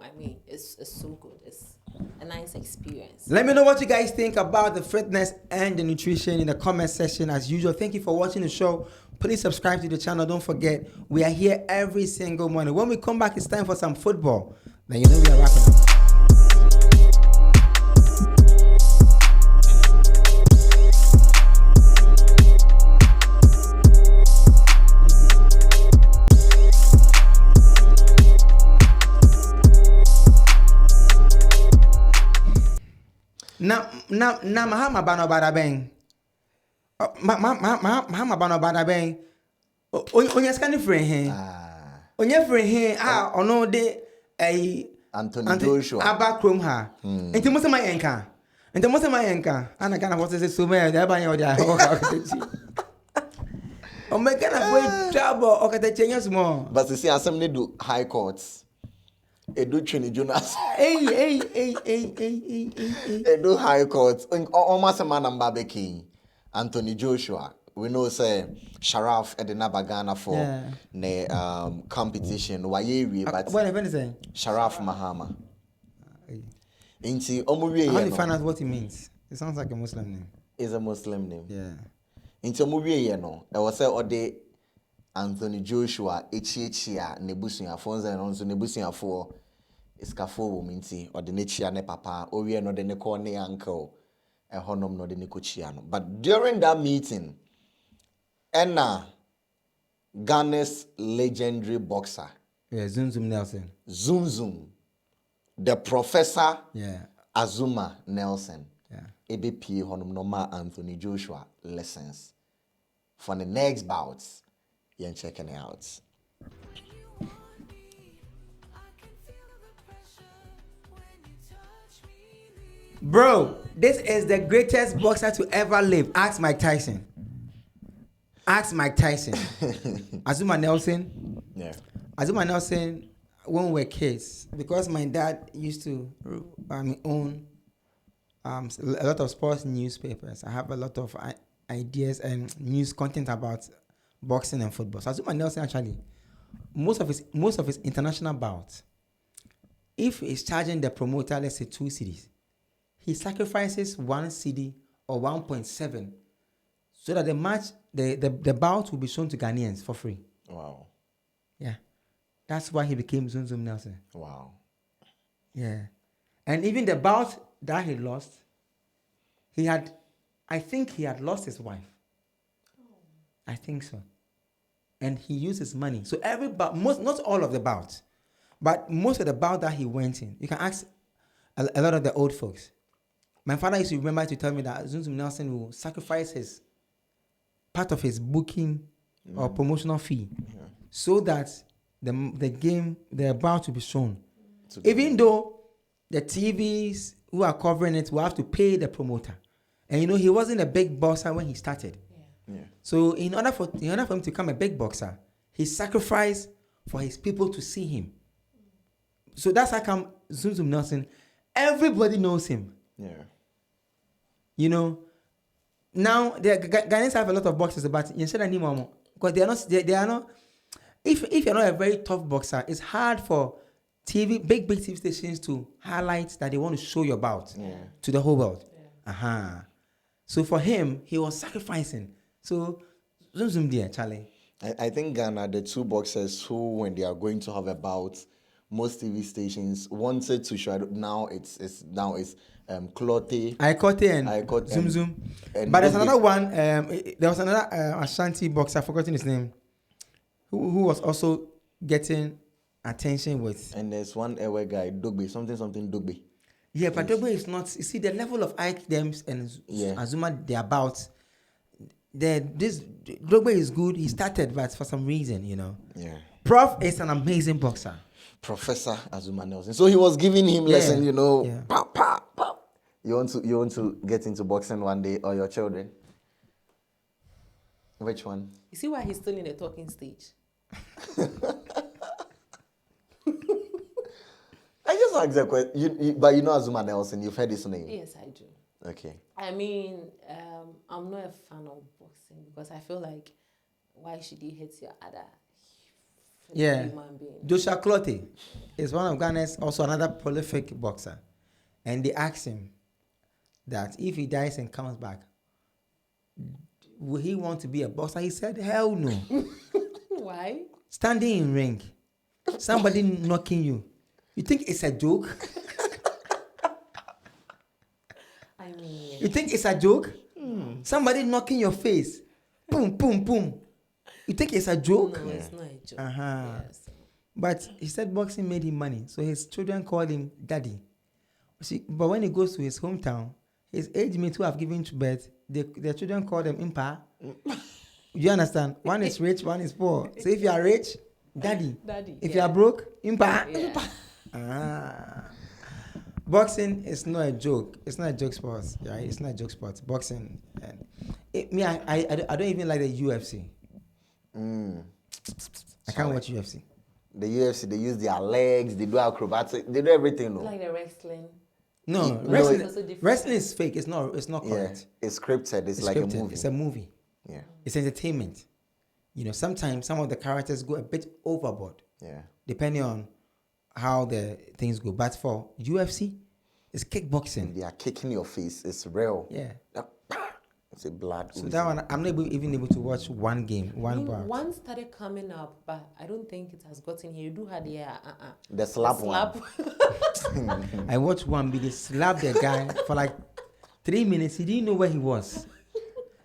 I mean, it's so good. It's a nice experience. Let me know what you guys think about the fitness and the nutrition in the comment section as usual. Thank you for watching the show. Please subscribe to the channel. Don't forget, we are here every single morning. When we come back, it's time for some football. Then you know we are wrapping up. Na mahama bano bada bang. Mahama bano bada bang. Onye skani friend he. Onye friend he ono de Anthony Joshua aba krom ha. Enti mo se ma yenka. Ana kana what say so me da ba yen o dia. O me kana boy trouble o kata chenya small. But you see asem ne do high courts. Edu Trini Jonas. Hey. Edu high courts. Almost a man and barbecue. Anthony Joshua. We know say Sherif at the Nabagana for the competition. But what event is it? Sherif Mahama. Inti How do you Omuwie find out what it means? It sounds like a Muslim name. is a Muslim name. Yeah. Inti Omuwie no. I was say ode Anthony Joshua echiechia nebusuafo fonza no nso nebusuafo iskafo wo minti ode ne chia ne papa owie no de ne ko ne uncle ehonom no de ne ko chia no. But during that meeting Enna Ghana's legendary boxer Zoom Nelson. Zoom the professor Azuma Nelson EBP honom no ma Anthony Joshua lessons for the next bouts. You're checking it out. Bro, this is the greatest boxer to ever live. Ask Mike Tyson. Azuma Nelson. Yeah. Azuma Nelson, when we were kids, because my dad used to own a lot of sports newspapers. I have a lot of ideas and news content about boxing and football. So Azuma Nelson actually, most of his international bouts, if he's charging the promoter, let's say 2 cedis, he sacrifices 1 cedi or 1.7 so that the match, the bout will be shown to Ghanaians for free. Wow. Yeah. That's why he became Zoom Nelson. Wow. Yeah. And even the bout that he lost, I think he had lost his wife. I think so. And he used his money. So every bout, not all of the bouts, but most of the bout that he went in, you can ask a lot of the old folks. My father used to remember to tell me that Zoom Nelson will sacrifice his part of his booking or promotional fee so that the bout will be shown. Even though the TVs who are covering it will have to pay the promoter. And he wasn't a big boxer when he started. Yeah. So in order for him to become a big boxer, he sacrificed for his people to see him. So that's how come Zoom Nelson, everybody knows him. Yeah. Now the Ghanaians have a lot of boxers, but instead of anymore, because they are not. If you're not a very tough boxer, it's hard for big TV stations to highlight that they want to show your bout to the whole world. Yeah. So for him, he was sacrificing. So Zoom there, Charlie. I think Ghana, the 2 boxers who, when they are going to have a bout, most TV stations wanted to show. Now it's Clote. And Zoom. But there's another one. There was another Ashanti boxer. I've forgotten his name. Who was also getting attention with. And there's one Ewe guy, Dogbe, something Dogbe. Yeah, but Dogbe is not. You see, the level of items and Azuma they're about. This Dogbe is good. He started, but for some reason, Yeah. Prof is an amazing boxer. Professor Azuma Nelson. So he was giving him lesson, Yeah. Pop, pop, pop. You want to get into boxing one day, or your children? Which one? You see why he's still in the talking stage? I just asked that question. But you know Azuma Nelson, you've heard his name. Yes, I do. Okay. I mean, I'm not a fan of boxing because I feel like, why should you hit your other human being? Joshua Clottey is one of Ghana's also another prolific boxer. And they asked him that if he dies and comes back, will he want to be a boxer? He said, hell no. Why? Standing in ring, somebody knocking you. You think it's a joke? I mean... You think it's a joke? Somebody knocking your face. Boom, boom, boom. You think it's a joke? No, it's not a joke. Yes. But he said boxing made him money. So his children called him daddy. See, but when he goes to his hometown, his age mates who have given to birth, their children call them impa. You understand? One is rich, one is poor. So if you are rich, daddy. If you are broke, impa. Boxing is not a joke. It's not a joke sport. Right? It's not a joke sport. Boxing. I don't even like the UFC. I can't watch UFC. The UFC, they use their legs, they do acrobatics, they do everything. No? Like the wrestling. No, wrestling is fake. It's not correct. It's scripted. It's like scripted. A movie. It's a movie. Yeah. It's entertainment. Sometimes some of the characters go a bit overboard. Yeah. Depending on how the things go. But for UFC, it's kickboxing. They are kicking your face. It's real. Yeah. It's a blood. So that one, I'm not even able to watch one game, one started coming up, but I don't think it has gotten here. You do have the slap one. I watched one, but they slapped the guy for like 3 minutes. He didn't know where he was.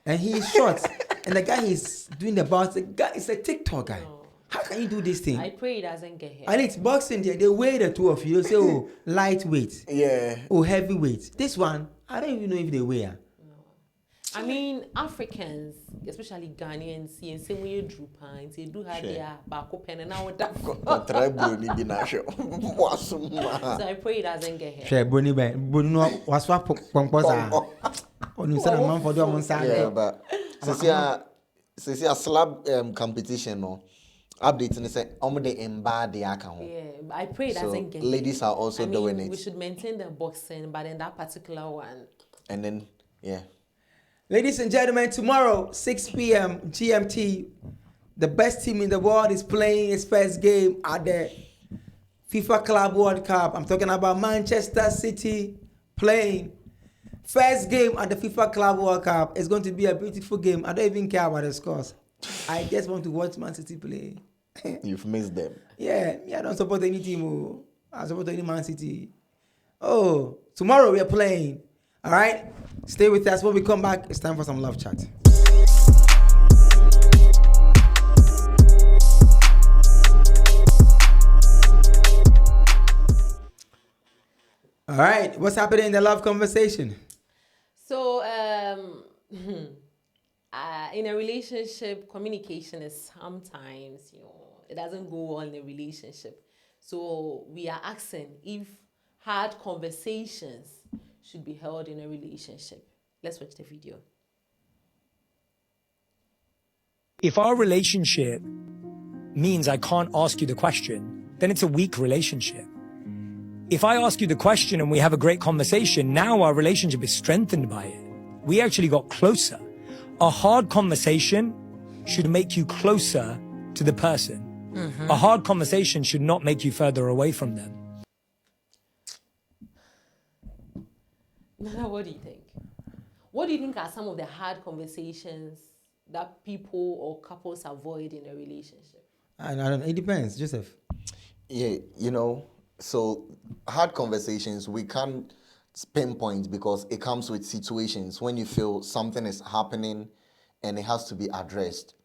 And he is short. And the guy is doing the bounce. The guy is a TikTok guy. No. How can you do this thing? I pray it doesn't get here. And it's boxing there. They weigh the two of you. They say, oh, lightweight. Yeah. Oh, heavyweight. This one, I don't even know if they weigh. I mean, Africans, especially Ghanaians, see, and say when you drew pines, they do have their backup pen and now that. So I pray it doesn't get here. Yeah, but since a slab competition, no. Updating say the embed the account. Yeah, I pray it doesn't get. Ladies are also doing it. We should maintain the boxing, but in that particular one. And then, yeah. Ladies and gentlemen, tomorrow, 6 p.m. GMT, the best team in the world is playing its first game at the FIFA Club World Cup. I'm talking about Manchester City playing first game at the FIFA Club World Cup. It's going to be a beautiful game. I don't even care about the scores. I just want to watch Man City play. You've missed them. Yeah, I don't support any team. I support only Man City. Oh, tomorrow we are playing. All right? Stay with us. When we come back, it's time for some love chat. All right. What's happening in the love conversation? So, in a relationship, communication is sometimes, it doesn't go well in a relationship. So we are asking if hard conversations should be held in a relationship. Let's watch the video. If our relationship means I can't ask you the question, then it's a weak relationship. If I ask you the question and we have a great conversation, now our relationship is strengthened by it. We actually got closer. A hard conversation should make you closer to the person. Mm-hmm. A hard conversation should not make you further away from them. Nana, what do you think? What do you think are some of the hard conversations that people or couples avoid in a relationship? I don't know. It depends, Joseph. Yeah, so hard conversations, we can't pinpoint because it comes with situations when you feel something is happening and it has to be addressed.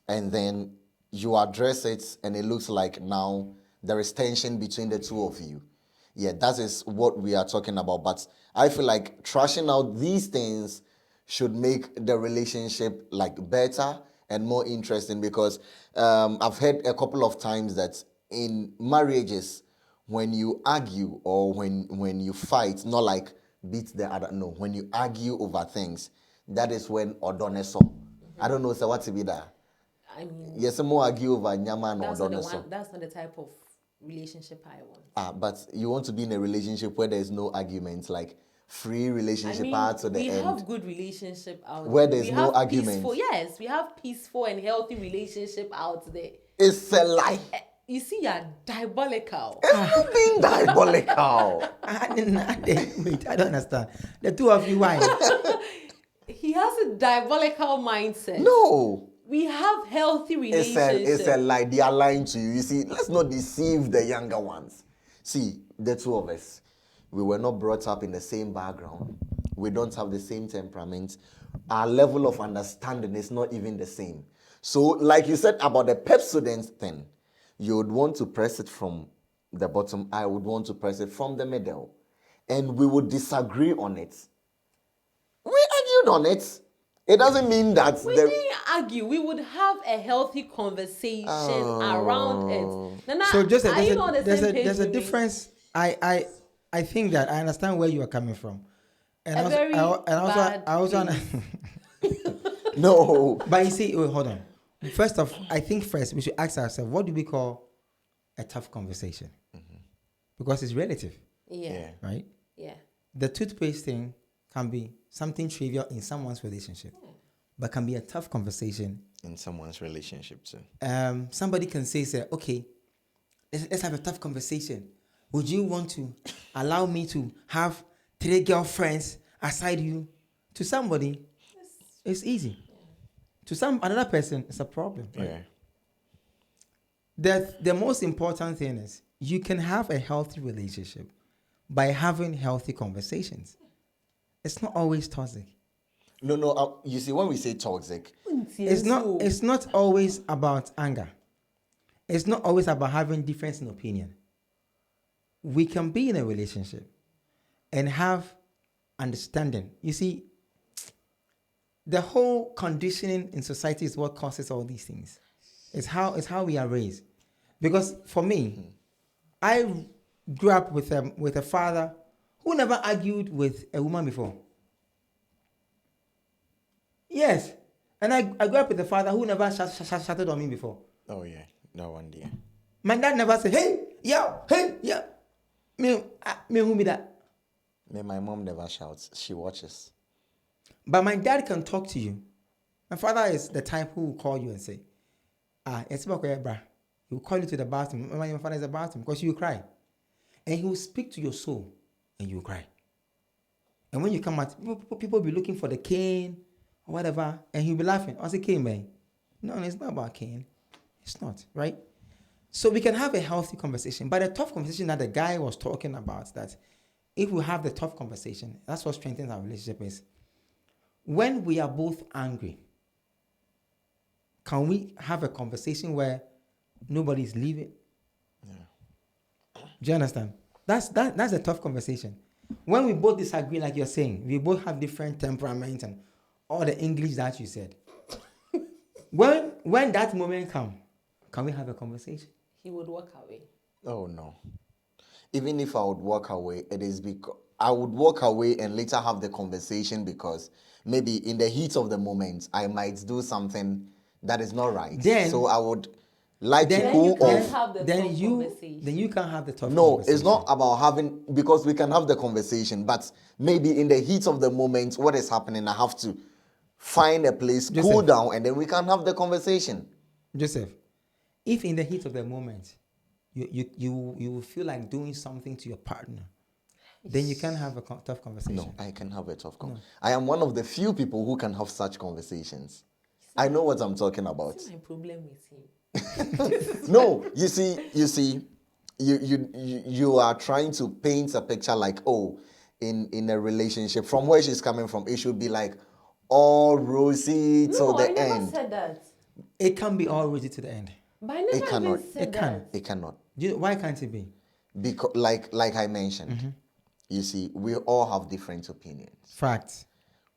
And then you address it and it looks like now there is tension between the two of you. Yeah, that is what we are talking about. But I feel like trashing out these things should make the relationship like better and more interesting, because I've heard a couple of times that in marriages, when you argue or when you fight, not like beat the other, no, when you argue over things, that is when odoneso. I don't know, so what's it be that? I mean, Yes, more argue over nyama and that's not, odoneso. that's not the type of relationship I want. But you want to be in a relationship where there is no arguments, like free I relationship mean, out to the we end. have good relationship out Where there. there's We no have argument. Peaceful, yes, we have peaceful and healthy relationship out there. It's a lie. You see, you're diabolical. It's not being diabolical. Wait, I don't understand. The two of you, why? He has a diabolical mindset. No. We have healthy It's relationships. a lie. They are lying to you. You see, let's not deceive the younger ones. See, the two of us, we were not brought up in the same background. We don't have the same temperament. Our level of understanding is not even the same. So, like you said about the Pepsodent thing, you would want to press it from the bottom. I would want to press it from the middle. And we would disagree on it. We argued on it. It doesn't mean that We didn't argue. We would have a healthy conversation around it. Nana, So Joseph, are you not on the same page there's a with me? difference. I think that I understand where you are coming from, and A very bad I also no. but you see, wait, hold on. I think first we should ask ourselves, what do we call a tough conversation? Because it's relative, Yeah. right? Yeah. The toothpaste thing can be something trivial in someone's relationship, but can be a tough conversation In someone's relationship too. somebody can say, okay, let's have a tough conversation. Would you want to allow me to have 3 girlfriends aside you? To somebody, it's easy. To another person, it's a problem. Right? Yeah. The most important thing is you can have a healthy relationship by having healthy conversations. It's not always toxic. No. You see, when we say toxic, It's not always about anger. It's not always about having difference in opinion. We can be in a relationship and have understanding. You see, the whole conditioning in society is what causes all these things. It's how we are raised. Because for me, I grew up with a father who never argued with a woman before. Yes. And I grew up with a father who never shouted on me before. oh yeah, no one dear. My dad never said, hey, yo, hey, yeah. Me who be that? My mom never shouts. She watches. But my dad can talk to you. My father is the type who will call you and say, it's about bra. He will call you to the bathroom. My father is the bathroom because you will cry. And he will speak to your soul and you will cry. And when you come out, people will be looking for the cane or whatever, and he'll be laughing. I say, cane, man. No, it's not about cane. It's not, right? So we can have a healthy conversation. But the tough conversation that the guy was talking about, that if we have the tough conversation, that's what strengthens our relationship is. When we are both angry, can we have a conversation where nobody's leaving? Yeah. Do you understand? That's a tough conversation. When we both disagree, like you're saying, we both have different temperaments and all the English that you said. when that moment comes, can we have a conversation? He would walk away. Oh no. Even if I would walk away, it is because I would walk away and later have the conversation, because maybe in the heat of the moment I might do something that is not right. So I would like to cool off. Then you can have the tough No, conversation. it's not about having, because we can have the conversation, but maybe in the heat of the moment, what is happening, I have to find a place, cool down, and then we can have the conversation. Joseph, if in the heat of the moment you feel like doing something to your partner, then you can have a tough conversation. No, I can have a tough conversation. I am one of the few people who can have such conversations. I know what I'm talking about. What's my problem with him? No, you see, you are trying to paint a picture like, oh, in a relationship, from where she's coming from, it should be like all rosy till the I never end. said that. It can be all rosy to the end. But I never It cannot. even said that. It cannot. Why can't it be? Because, like I mentioned, you see, we all have different opinions. Fact.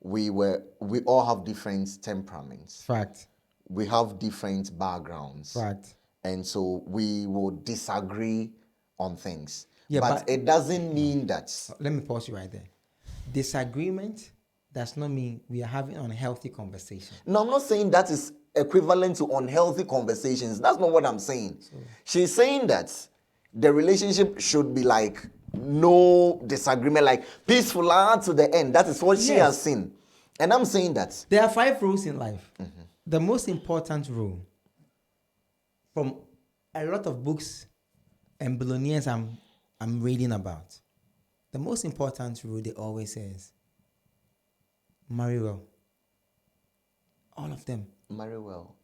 We all have different temperaments. Fact. We have different backgrounds. Fact. And so we will disagree on things. Yeah, but it doesn't mean that. Let me pause you right there. Disagreement does not mean we are having an unhealthy conversation. No, I'm not saying that is equivalent to unhealthy conversations. That's not what I'm saying. She's saying that the relationship should be like no disagreement, like peaceful to the end. That is what she has seen. And I'm saying that. There are 5 rules in life. The most important rule from a lot of books and billionaires I'm reading about. The most important rule they always says, marry well. All of them. Marry well.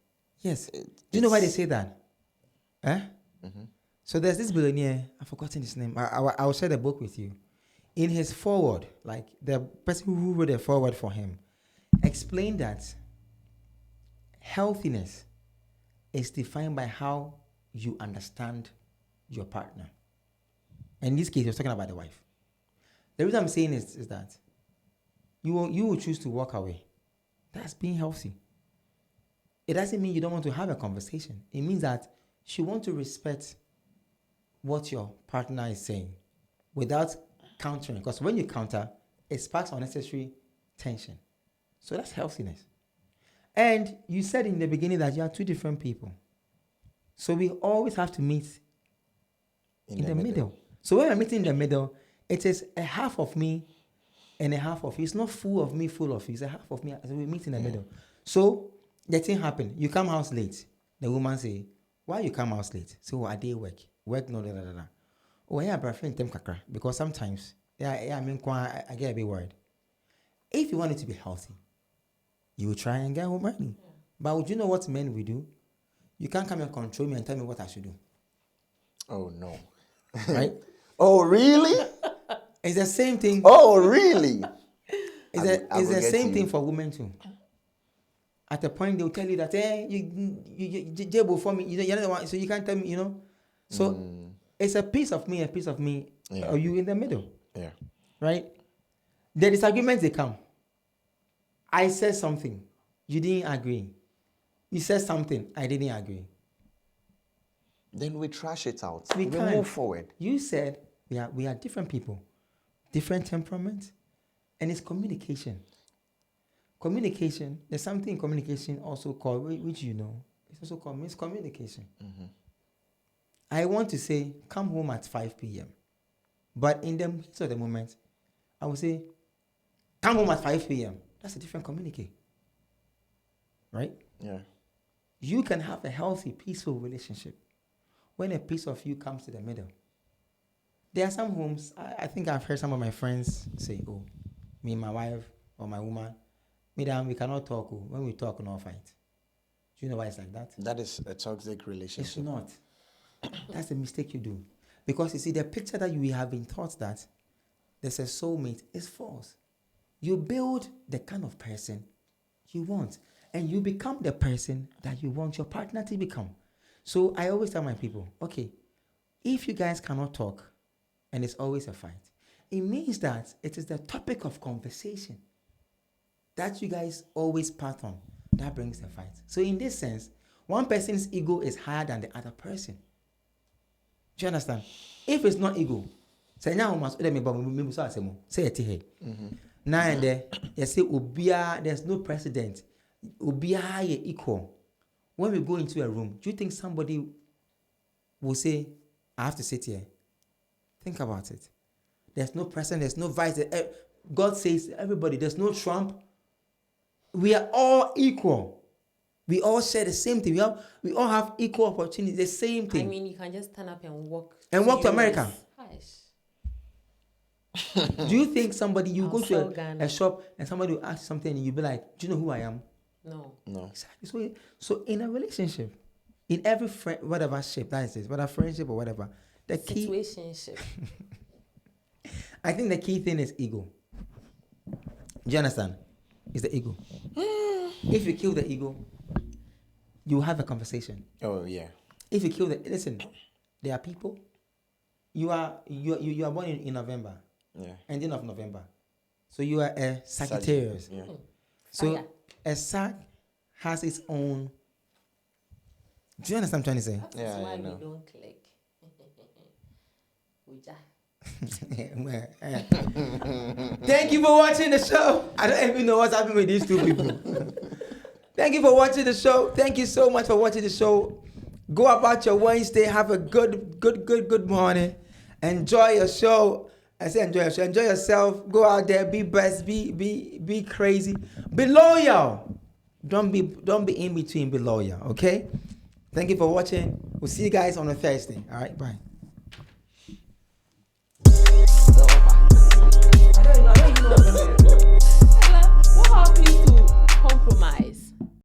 Yes. Do you know why they say that? So there's this billionaire, I've forgotten his name. I will share the book with you. In his foreword, like the person who wrote the foreword for him, explained that healthiness is defined by how you understand your partner. In this case, he was talking about the wife. The reason I'm saying is that you will choose to walk away. That's being healthy. It doesn't mean you don't want to have a conversation. It means that you want to respect what your partner is saying without countering. Because when you counter, it sparks unnecessary tension. So that's healthiness. And you said in the beginning that you are 2 different people. So we always have to meet in the middle. So when we're meeting in the middle, it is a half of me and a half of you. It's not full of me, full of you. It's a half of me. So we meet in the middle. So the thing happened. You come house late. The woman say, why you come house late? So I did work. Work no da da da. Oh yeah, but friend them kakra. Because sometimes I get a bit worried. If you want it to be healthy, you will try and get home early. But would you know what men will do? You can't come and control me and tell me what I should do. Oh no. Right? Oh really? It's the same thing. Oh really? It's the same thing for women too. At a point they will tell you that, hey, you jabo for me, you're the one, so you can't tell me, So it's a piece of me, or you in the middle. Yeah. Right? The disagreements they come. I said something, you didn't agree. You said something, I didn't agree. Then we trash it out. We can't. Move forward. You said we are different people, different temperaments, and it's communication. Communication, there's something in communication also called, which it's also called miscommunication. I want to say, come home at 5 p.m. But in the midst of the moment, I would say, come home at 5 p.m. That's a different communique. Right? Yeah. You can have a healthy, peaceful relationship when a piece of you comes to the middle. There are some homes, I think I've heard some of my friends say, oh, me and my wife or my woman, madam, we cannot talk. Oh. When we talk, no fight. Do you know why it's like that? That is a toxic relationship. It's not. That's the mistake you do. Because you see, the picture that you have been taught that there's a soulmate is false. You build the kind of person you want. And you become the person that you want your partner to become. So I always tell my people, okay, if you guys cannot talk and it's always a fight, it means that it is the topic of conversation that you guys always part on that brings the fight. So in this sense, one person's ego is higher than the other person. Do you understand? If it's not ego, say now say it here. Now and there, you say there's no precedent. Ubia equal. When we go into a room, do you think somebody will say, I have to sit here? Think about it. There's no president, there's no vice. God says, everybody, there's no Trump. We are all equal. We all share the same thing. We all have equal opportunities, the same thing. I mean, you can just stand up and walk. And walk to America. Hush. Do you think somebody, you go to Ghana. a shop and somebody will ask something and you'll be like, do you know who I am? No. Exactly. So in a relationship, in every whatever shape that is, whether friendship or whatever, the key Situationship. I think the key thing is ego. Do you understand? It's the ego. If you kill the ego, you have a conversation. Oh yeah. If you kill listen, There are people. You are born in November. Yeah. Ending of November. So you are a Sagittarius. Yeah. So Fire. a Sag has its own. Do you understand what I'm trying to say? That's Yeah, why I we know. don't click. Uja. Thank you for watching the show. I don't even know what's happening with these two people. Thank you for watching the show. Thank you so much for watching the show. Go about your Wednesday. Have a good morning. Enjoy your show. I say enjoy your show. Enjoy yourself. Go out there. Be best. Be crazy. Be loyal. Don't be in between. Be loyal. Okay. Thank you for watching. We'll see you guys on a Thursday. All right. Bye.